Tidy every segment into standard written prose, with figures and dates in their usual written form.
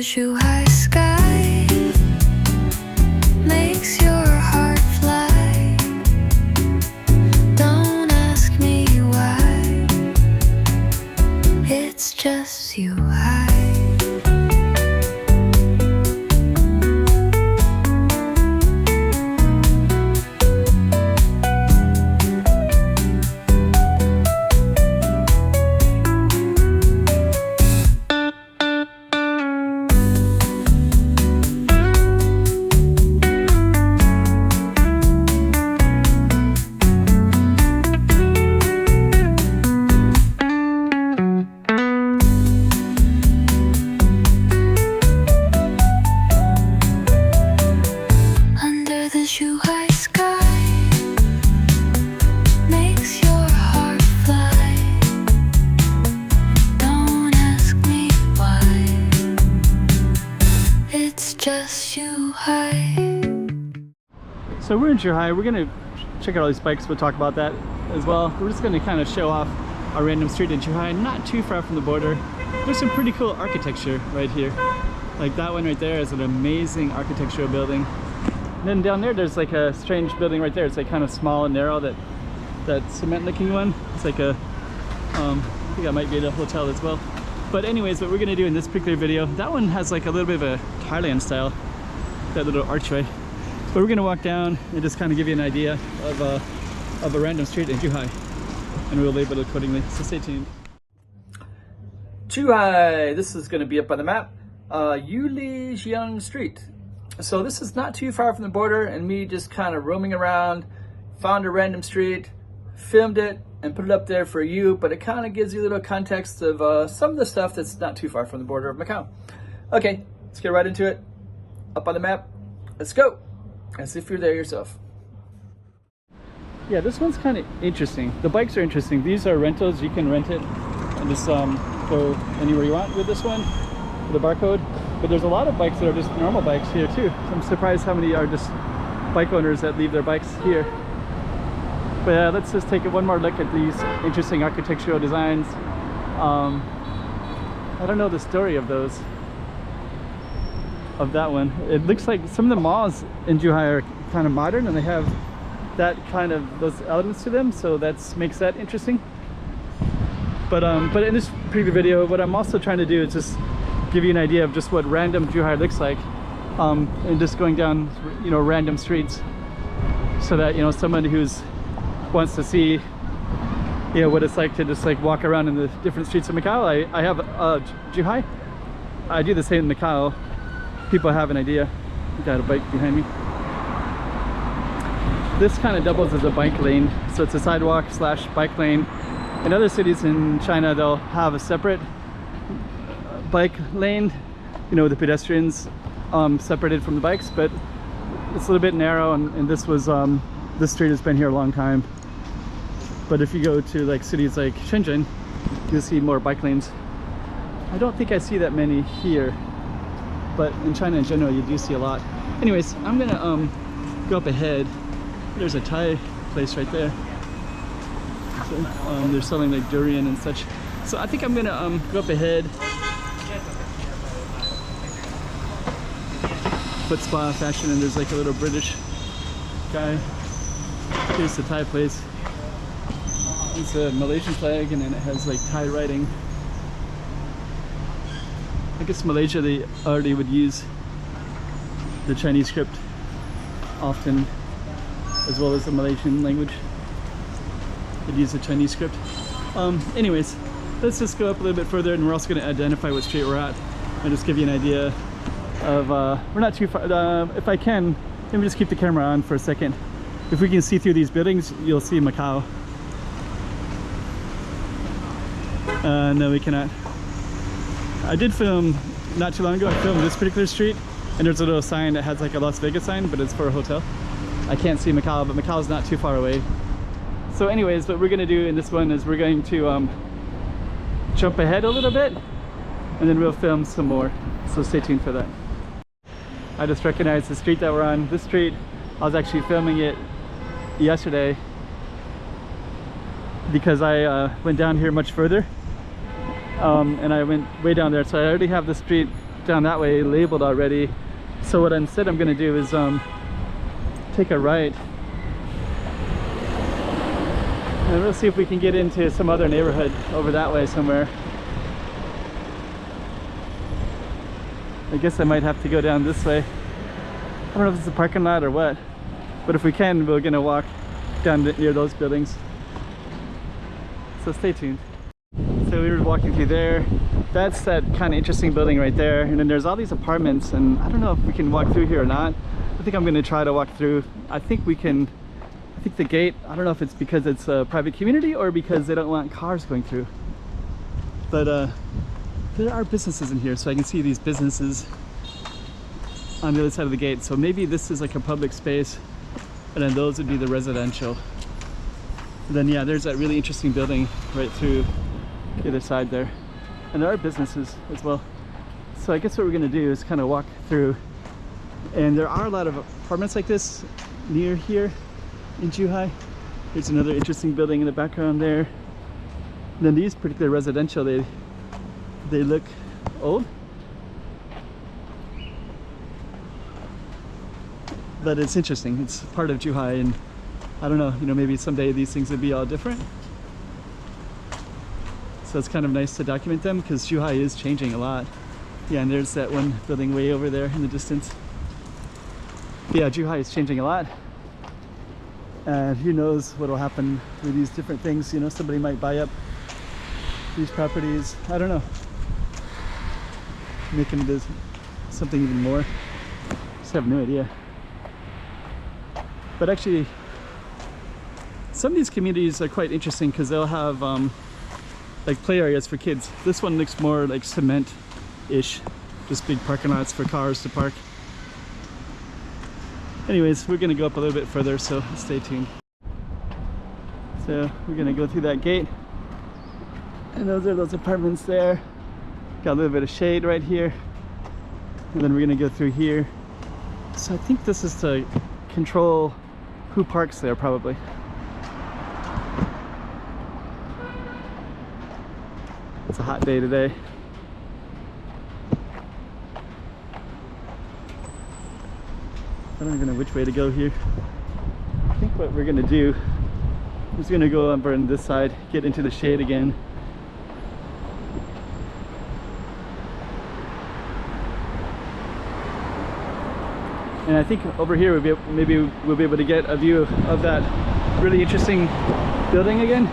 Zhuhai sky makes your heart fly. Don't ask me why, it's just Zhuhai. Zhuhai sky makes your heart fly. Don't ask me why, it's just Zhuhai. So we're in Zhuhai. We're gonna check out all these bikes. We'll talk about that as well. We're just gonna kind of show off our random street in Zhuhai, not too far from the border. There's some pretty cool architecture right here. Like that one right there is an amazing architectural building. And then down there, there's like a strange building right there. It's like kind of small and narrow, that cement-looking one. It's like a, I think that might be a hotel as well. But anyways, what we're gonna do in this particular video, that one has like a little bit of a Thailand style, that little archway. But we're gonna walk down and just kind of give you an idea of a random street in Zhuhai, and we'll label it accordingly. So stay tuned. Zhuhai, this is gonna be up on the map. Yuli Street. So this is not too far from the border, and me just kind of roaming around, found a random street, filmed it, and put it up there for you, but it kind of gives you a little context of some of the stuff that's not too far from the border of Macau. Okay, let's get right into it. Up on the map, let's go, as if you're there yourself. Yeah, this one's kind of interesting. The bikes are interesting. These are rentals. You can rent it and just go anywhere you want with this one, with a barcode. But there's a lot of bikes that are just normal bikes here too. So I'm surprised how many are just bike owners that leave their bikes here. But let's just take one more look at these interesting architectural designs. I don't know the story of those, of that one. It looks like some of the malls in Zhuhai are kind of modern, and they have that kind of, those elements to them, so that makes that interesting. But in this previous video, what I'm also trying to do is just give you an idea of just what random Zhuhai looks like, and just going down, you know, random streets, so that, you know, someone who's wants to see, you know, what it's like to just like walk around in the different streets of Macau. I have Zhuhai. I do the same in Macau. People have an idea. Got a bike behind me. This kind of doubles as a bike lane, so it's a sidewalk slash bike lane. In other cities in China, they'll have a separate bike lane, you know, the pedestrians separated from the bikes, but it's a little bit narrow, and this was this street has been here a long time. But if you go to like cities like Shenzhen, you'll see more bike lanes. I don't think I see that many here, but in China in general you do see a lot. Anyways, I'm gonna go up ahead. There's a Thai place right there. So, they're selling like durian and such. So I think I'm gonna go up ahead. Foot spa fashion, and there's like a little British guy. Here's the Thai place. It's a Malaysian flag, and then it has like Thai writing. I guess Malaysia, they already would use the Chinese script often, as well as the Malaysian language. They'd use the Chinese script. Anyways, let's just go up a little bit further, and we're also going to identify what street we're at and just give you an idea of, we're not too far. If I can, let me just keep the camera on for a second. If we can see through these buildings, you'll see Macau. No, we cannot. I did film not too long ago. I filmed this particular street, and there's a little sign that has like a Las Vegas sign, but it's for a hotel. I can't see Macau, but Macau is not too far away. So anyways, what we're going to do in this one is we're going to jump ahead a little bit, and then we'll film some more. So stay tuned for that. I just recognized the street that we're on. This street, I was actually filming it yesterday because I went down here much further, and I went way down there, so I already have the street down that way labeled already. So what instead I'm gonna do is take a right, and we'll see if we can get into some other neighborhood over that way somewhere. I guess I might have to go down this way. I don't know if it's a parking lot or what, but if we can, we're gonna walk down near those buildings. So stay tuned. So we were walking through there. That's that kind of interesting building right there, and then there's all these apartments, and I don't know if we can walk through here or not. I think I'm going to try to walk through. I think we can. I think the gate, I don't know if it's because it's a private community or because they don't want cars going through, but there are businesses in here, so I can see these businesses on the other side of the gate. So maybe this is like a public space, and then those would be the residential. And then yeah, there's that really interesting building right through the other side there, and there are businesses as well. So I guess what we're going to do is kind of walk through, and there are a lot of apartments like this near here in Zhuhai. There's another interesting building in the background there, and then these particular residential, they look old, but it's interesting. It's part of Zhuhai, and I don't know, you know, maybe someday these things would be all different. So it's kind of nice to document them because Zhuhai is changing a lot. Yeah, and there's that one building way over there in the distance. But yeah, Zhuhai is changing a lot. And who knows what will happen with these different things. You know, somebody might buy up these properties. I don't know. Making it something even more. Just have no idea. But actually, some of these communities are quite interesting because they'll have like play areas for kids. This one looks more like cement-ish, just big parking lots for cars to park. Anyways, we're gonna go up a little bit further, so stay tuned. So we're gonna go through that gate, and those are those apartments there. Got a little bit of shade right here, and then we're gonna go through here. So I think this is to control who parks there, probably. It's a hot day today. I don't even know which way to go here. I think what we're gonna do is gonna go over on this side, get into the shade again. And I think over here maybe we'll be able to get a view of that really interesting building again.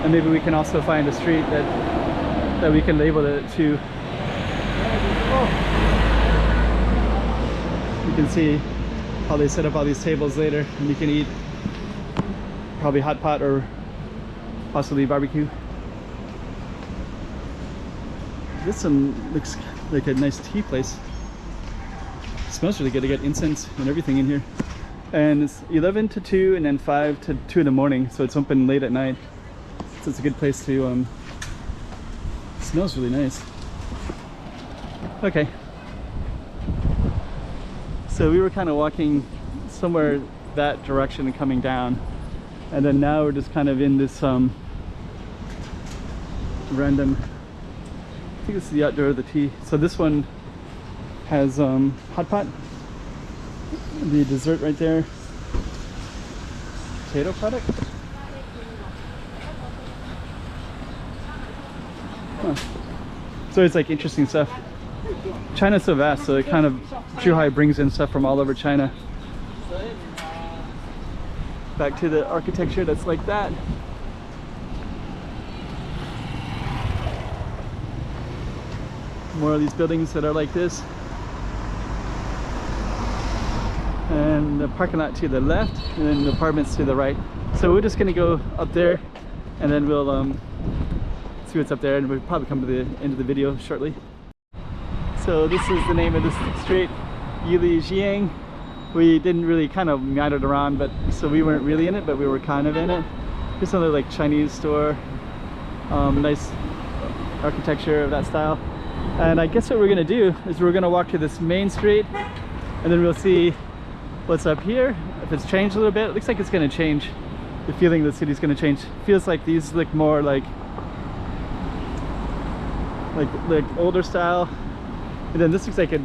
And maybe we can also find a street that we can label it to. You can see how they set up all these tables later, and you can eat probably hot pot or possibly barbecue. This one looks like a nice tea place. It smells really good. To get incense and everything in here. And it's 11 to 2 and then 5 to 2 in the morning, so it's open late at night. So it's a good place to smells really nice. Okay, so we were kind of walking somewhere that direction and coming down, and then now we're just kind of in this random, I think this is the outdoor of the tea. So this one has hot pot, the dessert right there, potato product. Huh. So it's like interesting stuff. China's so vast, so it kind of, Zhuhai brings in stuff from all over China. Back to the architecture that's like that. More of these buildings that are like this. And the parking lot to the left, and then the apartments to the right. So we're just gonna go up there, and then we'll see what's up there, and we'll probably come to the end of the video shortly. So this is the name of this street, Yuli. We didn't really kind of meandered around, but so we weren't really in it, but we were kind of in it. Just another like Chinese store, nice architecture of that style. And I guess what we're gonna do is we're gonna walk to this main street, and then we'll see what's up here. If it's changed a little bit, it looks like it's gonna change. The feeling of the city's gonna change. Feels like these look more like older style, And then this looks like a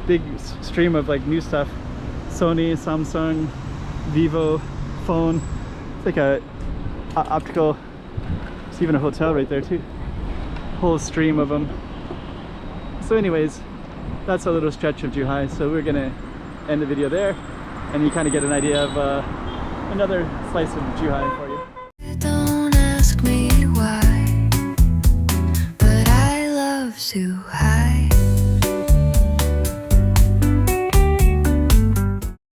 big stream of like new stuff. Sony, Samsung, Vivo, phone. It's like a optical. There's even a hotel right there too. Whole stream of them. So anyways, that's a little stretch of Zhuhai. So we're gonna end the video there, and you kind of get an idea of another slice of Zhuhai for you.